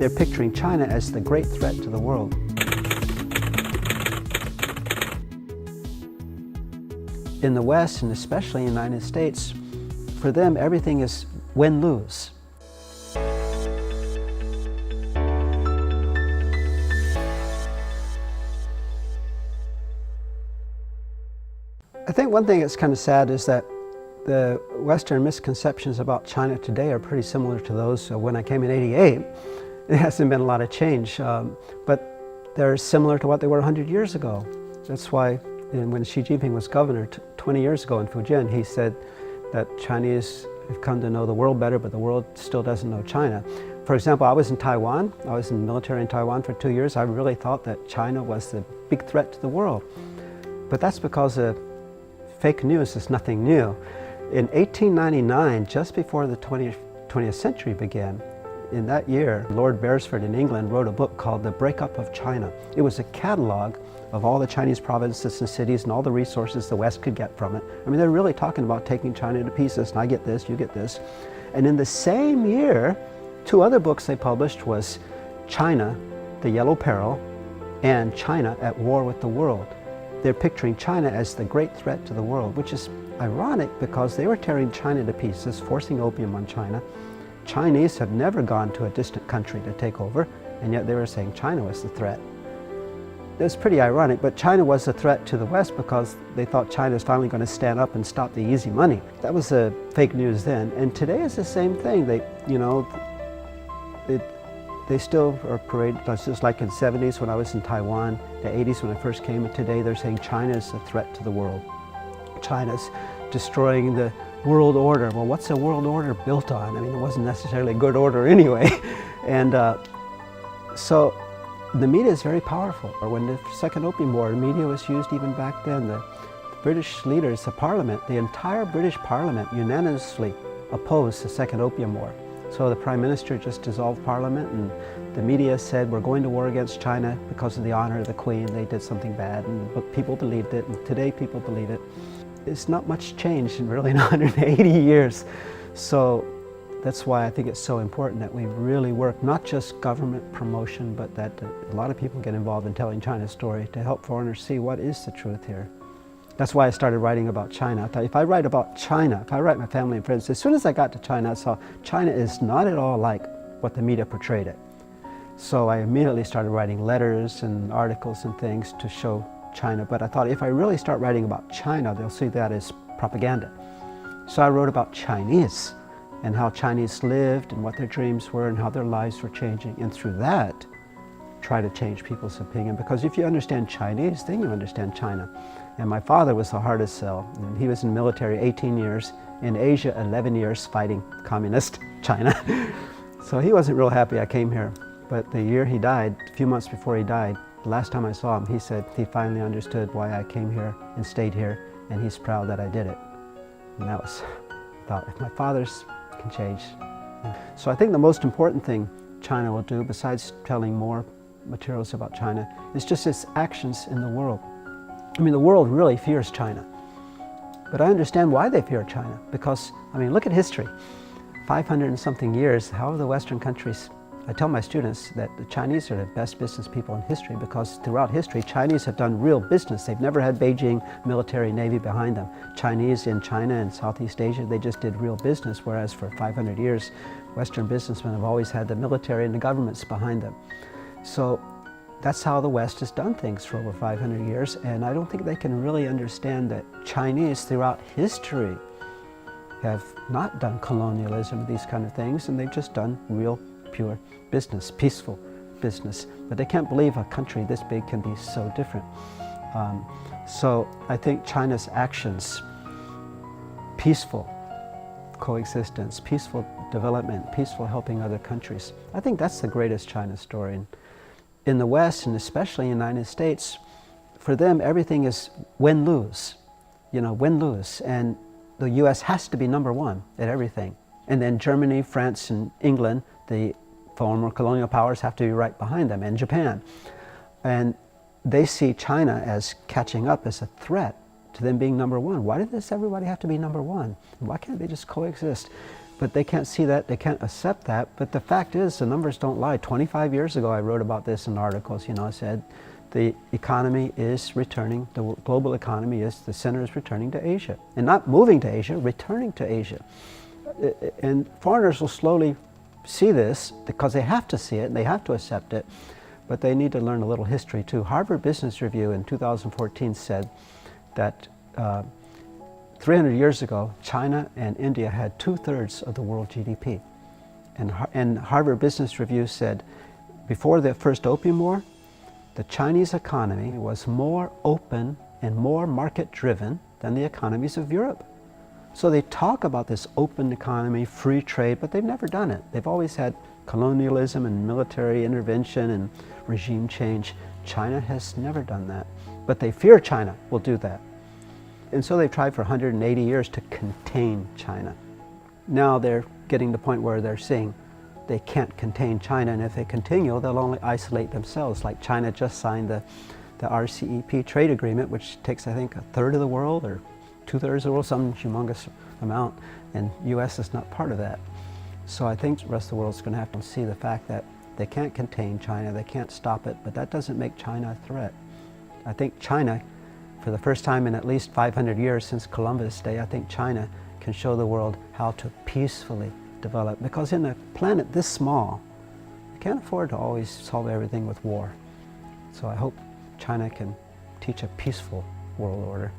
They're picturing China as the great threat to the world. In the West, and especially in the United States, for them everything is win-lose. I think one thing that's kind of sad is that the Western misconceptions about China today are pretty similar to those when I came in '88. It hasn't been a lot of change, but they're similar to what they were 100 years ago. That's why when Xi Jinping was governor 20 years ago in Fujian, he said that Chinese have come to know the world better, but the world still doesn't know China. For example, I was in Taiwan. I was in the military in Taiwan for 2 years. I really thought that China was the big threat to the world. But that's because fake news is nothing new. In 1899, just before the 20th century began, in that year, Lord Beresford in England wrote a book called The Breakup of China. It was a catalog of all the Chinese provinces and cities and all the resources the West could get from it. I mean, they're really talking about taking China to pieces, and I get this, you get this. And in the same year, two other books they published was China, the Yellow Peril, and China at War with the World. They're picturing China as the great threat to the world, which is ironic because they were tearing China to pieces, forcing opium on China. Chinese have never gone to a distant country to take over, and yet they were saying China was the threat. It was pretty ironic, but China was a threat to the West because they thought China was finally going to stand up and stop the easy money. That was fake news then, and today is the same thing. They still are paraded, just like in the 70s when I was in Taiwan, the 80s when I first came, and today they're saying China is a threat to the world. China's destroying the world order. Well, what's a world order built on? I mean, it wasn't necessarily a good order anyway. And so the media is very powerful. When the Second Opium War, the media was used even back then. The British leaders, the Parliament, the entire British Parliament unanimously opposed the Second Opium War. So the Prime Minister just dissolved Parliament, and the media said we're going to war against China because of the honor of the Queen. They did something bad, and people believed it, and today people believe it. It's not much changed in really 180 years. So that's why I think it's so important that we really work, not just government promotion, but that a lot of people get involved in telling China's story to help foreigners see what is the truth here. That's why I started writing about China. I thought if I write about China, if I write my family and friends, as soon as I got to China, I saw China is not at all like what the media portrayed it. So I immediately started writing letters and articles and things to show China. But I thought if I really start writing about China, they'll see that as propaganda. So I wrote about Chinese and how Chinese lived and what their dreams were and how their lives were changing. And through that, try to change people's opinion. Because if you understand Chinese, then you understand China. And my father was the hardest sell. And he was in the military 18 years, in Asia 11 years fighting communist China. So he wasn't real happy I came here. But the year he died, a few months before he died, the last time I saw him, he said he finally understood why I came here and stayed here, and he's proud that I did it. And that was, I thought, if my father's can change. So I think the most important thing China will do, besides telling more materials about China, is just its actions in the world. I mean, the world really fears China. But I understand why they fear China, because, I mean, look at history. 500 and something years, how have the Western countries, I tell my students that the Chinese are the best business people in history because throughout history, Chinese have done real business. They've never had Beijing military navy behind them. Chinese in China and Southeast Asia, they just did real business, whereas for 500 years, Western businessmen have always had the military and the governments behind them. So that's how the West has done things for over 500 years, and I don't think they can really understand that Chinese throughout history have not done colonialism, these kind of things, and they've just done real pure business, peaceful business. But they can't believe a country this big can be so different. So I think China's actions, peaceful coexistence, peaceful development, peaceful helping other countries, I think that's the greatest China story. And in the West, and especially in the United States, for them everything is win-lose, win-lose. And the US has to be number one at everything. And then Germany, France, and England, the former colonial powers, have to be right behind them, and Japan. And they see China as catching up as a threat to them being number one. Why does everybody have to be number one? Why can't they just coexist? But they can't see that, they can't accept that. But the fact is, the numbers don't lie. 25 years ago, I wrote about this in articles. You know, I said the economy is returning, the global economy is, the center is returning to Asia. And not moving to Asia, returning to Asia. And foreigners will slowly see this because they have to see it and they have to accept it. But they need to learn a little history too. Harvard Business Review in 2014 said that 300 years ago, China and India had 2/3 of the world GDP. And Harvard Business Review said, before the first Opium War, the Chinese economy was more open and more market-driven than the economies of Europe. So they talk about this open economy, free trade, but they've never done it. They've always had colonialism and military intervention and regime change. China has never done that. But they fear China will do that. And so they've tried for 180 years to contain China. Now they're getting to the point where they're saying they can't contain China, and if they continue, they'll only isolate themselves. Like China just signed the RCEP trade agreement, which takes, I think, 1/3 of the world or 2/3 of the world, some humongous amount, and U.S. is not part of that. So I think the rest of the world is going to have to see the fact that they can't contain China, they can't stop it, but that doesn't make China a threat. I think China, for the first time in at least 500 years since Columbus Day, I think China can show the world how to peacefully develop. Because in a planet this small, you can't afford to always solve everything with war. So I hope China can teach a peaceful world order.